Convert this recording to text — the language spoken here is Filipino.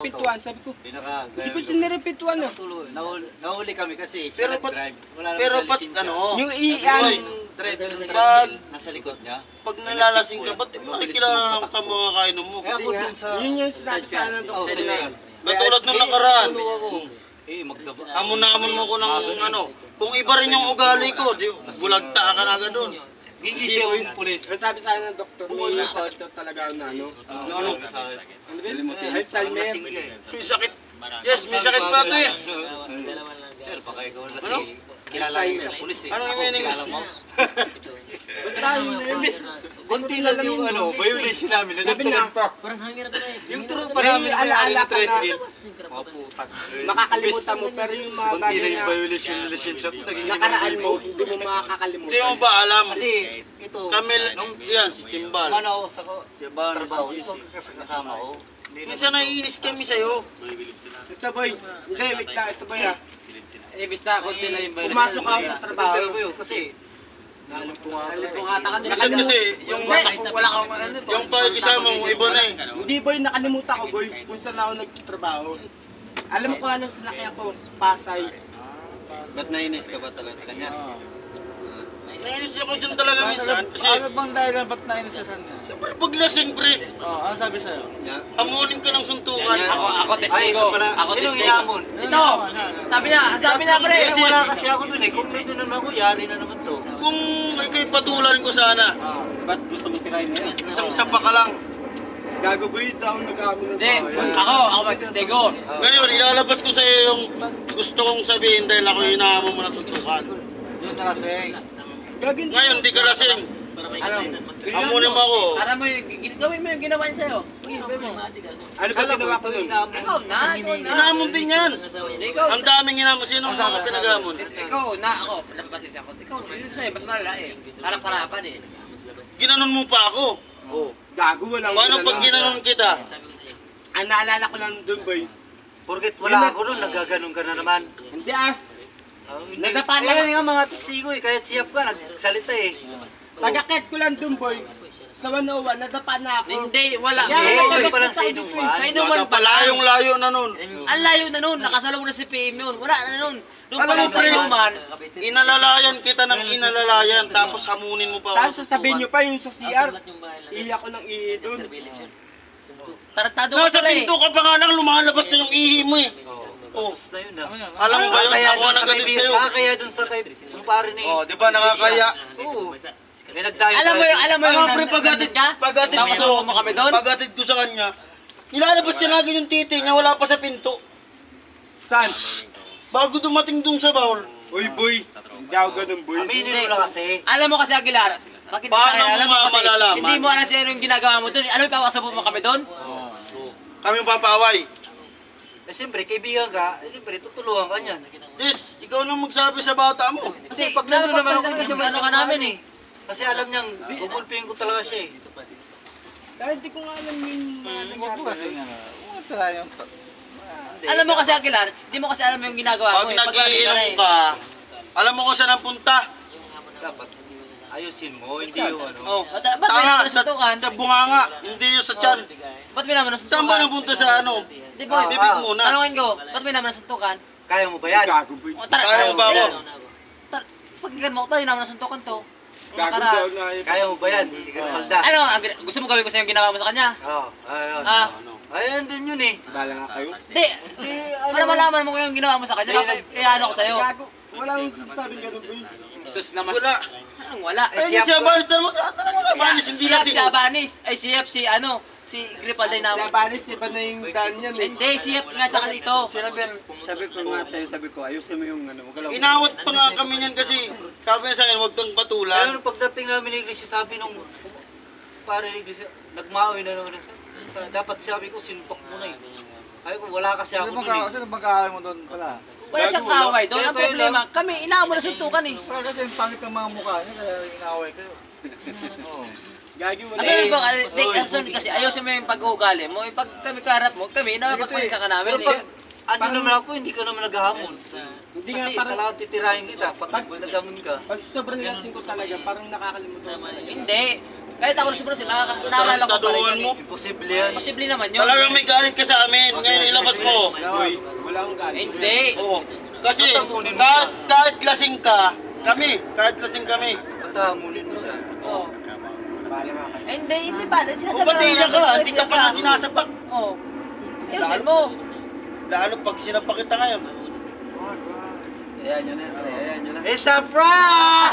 pintuan. Sabi ko, hindi ko sinira yung pintuan ah. Nahuli kami kasi Pero siya nag-drive. Wala naman Pero siya ba't lisensya. ano? Yung Yung driver ng Pag- tricycle, nasa likod niya. Pag nalalasing ka, ba't makikilala lang ka mga kainom mo? Kaya ako dun sa... Yun yung sinabi sa ng Oo, doktor sa'yo na. yan. Katulad nung nakaraan. Tulo ako. Magdaba. Hamon na hamon mo ko ng ano. Kung iba rin yung ugali ko, di bulagta ka na agad doon. Gigisi ako yung pulis. Ang sabi sa akin ng doktor, may sakit daw talaga na ano. Ano? Ano ba yun? Alzheimer. May sakit. Yes, may sakit pa ito eh. Sir, baka ikaw na Ano? si... Kilala yung sa pulis eh. Anong Ako, meaning? kilala mo. Basta yun na yun. Imbis, konti lang yung ano, violation namin. Sabi na, Yung turo pa namin na alaala ka na. tricycle. Mga putak. makakalimutan mo, pero yung mga Konti bagay lang yung na violation ng lisensya ko. Naging nakaraan mo, libo. hindi mo makakalimutan. Hindi mo ba alam? Kasi ito, Kami, nung yan, si Timbal. ano ako sa Diba, trabaho, ito kasama ko. minsan naiinis kami sa'yo. Ito boy, hindi, wait lang, ito boy ha. Ibig na konti na yung Pumasok ako sa trabaho. Trabaho ko yun kasi naalam ko nga ako. Kung ata ka din. Minsan kasi, yung wala kang ano. yung pag-isama mo, iba na eh. Hindi boy, nakalimutan ko boy, kung saan ako nagtatrabaho. Alam mo kung ano sinakyan ko, Pasay. Ba't nainis ka ba talaga sa kanya? Nainis ako dyan talaga minsan. Kasi, Ano bang dahilan ba't nainis ka sa kanya? siyempre paglasing pre, Oo, ano sabi sa'yo? hamunin ka ng suntukan. Ako Ay, testigo. ito pala. Ako Sinong testigo. hinamon? Ito. Sabi na pre. Eh, wala kasi ako dun eh. Kung nandun naman ako, yari na naman to. Kung ikay patulan ko sana, Ba't gusto mo tirahin na yan? isang sapa ka lang. Gago boy, daw nag-aamin ng Hindi, ako magtestigo. Ngayon, ilalabas ko sa'yo yung gusto kong sabihin dahil ako hinahamo mo ng suntukan. Yun na kasi. Gagin. Ngayon, di ka lasing. Ano? Hamunin mo ako. Para mo gawin mo yung ginawa niya sa'yo. Gawin mo. Ano ba ginawa ko yun? Ikaw na. Hinamon din yan. Hindi, ikaw. Ang daming hinamon. Sino ang mga pinaghamon? Ikaw na ako. Lampasin siya ako. Ikaw, yun sa'yo. Mas malala eh. Harap-harapan eh. Ginanon mo pa ako. Gago, walang Paano pag ginanon kita? Ang naalala ko lang doon boy. Porket wala ako nun, nagaganon ka na naman. Hindi ah, Hindi. Nadapa lang. Eh, nga mga testigo eh. Kahit siyap ka, nagsalita eh. pag-akit ko lang doon boy. Sa 101, nadapa na ako. Hindi, wala. Yan, Eh, labas yun pa lang na sa tayo inuman. dito eh. Sa inuman pa lang. Palayong-layo na nun. Ang layo na nun. Nakasalong na si PM yun. Wala na nun. Doon Alam pa lang mo, sa pre, inuman. Inalalayan kita ng inalalayan, tapos hamunin mo pa ako. Tapos sasabihin nyo pa yung sa CR. Iiyak ko ng ihi doon. Tarantado ka Nasa pala eh. pinto ka pa nga lang, lumalabas na yung ihi mo eh. Oh, sus na yun ah. Alam mo ba yun? Kaya Ako dun ang sa nagalit kaibigan- sa'yo. Kaya dun sa kay kumpare ni... Oh, di ba nakakaya? Oo. May nagdayo Alam mo yun, alam mo yun. Ano, pre, paghatid Papasuko mo kami doon? Paghatid ko sa kanya, nilalabas niya lagi yung titi niya, wala pa sa pinto. Saan? Bago dumating dun sa bowl. Uy boy, hindi ako ganun boy. Aminin mo na kasi. Alam mo kasi Aguilar, bakit Paano tayo alam mo nga kasi malalaman? hindi mo alam sino yung ginagawa mo doon. Alam mo papasuko mo kami doon? Kami papaway. Eh siyempre, kaibigan ka, eh siyempre, tutulungan ka niyan. Dis, ikaw nang magsabi sa bata mo. Kasi pag nandun naman ako, hindi naman ano ka namin eh. Kasi alam niyang, bubulpihin ko talaga siya eh. Dahil hindi ko nga alam yung mga nangyari. Kasi nga, wala yung... Alam mo kasi Aguilar, hindi mo kasi alam yung ginagawa Pag mo eh. Pagkasira nag-iinom eh. ka, alam mo kung saan ang punta. Dapat, ayusin mo, hindi yung ano. Oh, ba't may Tanga, naman sa, nasuntukan? sa bunganga, hindi yung sa tiyan. Ba't may naman nasuntukan? Saan ba napunta sa ano? Di boy, Bibig muna. tanungin ko, ba't may naman nasuntukan? Kaya mo ba yan? Gago boy. O, tara, Kaya mo ba ako? Pagkikan mo, tayo naman nasuntukan to. Gago Tara. daw na yun. Kaya mo ba yan? Hindi ka napalda. Ano, gusto mo gawin ko sa yung ginawa mo sa kanya? Oo, ayun. Ah, Ayun din yun eh. Bala nga kayo. di. Hindi, Para malaman mo kung yung ginawa mo sa kanya, bakit ano ko sa'yo? Gago, wala akong sinasabing ganun boy. Sus naman. Wala. Anong wala? Ayun yung siya Bannister mo sa talaga ka Bannister. Hindi Siya, kasi. si Abanis. Ay, si ano, si Gripalday Sa na. Banis, iba na yung daan yan eh. Hindi, siyap nga sa kanito. Sabi ko nga sa'yo, sabi ko, ayusin mo yung ano, huwag ka lang. Inawat pa nga kami niyan kasi sabi niya sa akin, huwag kang Pero patulan. nung pagdating namin ng iglesia, sabi nung pare ng iglesia, nagmaoy na naman siya. Dapat sabi ko, sintok mo na eh. Sabi ko, wala kasi ako dun eh. Sino magkakawin mo doon pala? Wala siyang kaway doon. Ang Kaya problema, kami, inaamo na suntukan eh. Wala kasi yung pangit ng mga mukha niya, kaya inaway kayo. Oo. Gagi, wala Asan ko, eh. asan kasi ayusin mo yung pag-uugali mo. Yung pag kami kaharap mo, kami, nakapagpansa ka namin Pero eh. pag ano naman ako, hindi ka naman naghahamon. Hindi nga Kasi parang, talagang titirahin kita pag naghamon ka. pag sobrang lasing ko talaga, parang nakakalimutan mo. Hindi. Kahit ako na siguro sila, naalala ko pa rin Tarantaduhan yan mo. eh. Imposible yan. Posible naman yun. Talagang may galit ka sa amin. Ngayon ilabas mo. Boy, wala akong galit. Hindi. Oo. Kasi Tatamunin mo kahit lasing ka, kahit lasing kami. Patahamunin mo siya. Oo. Bala nga kayo. Hindi, hindi ba? Sinasabi O ba't naman iiyak ka? namin, Hindi ka pa nga sinasapak. Oo. Ayusin mo. Lalo pag sinapak kita ngayon. Ayan, yun na. Ayan, yun na. It's a prank!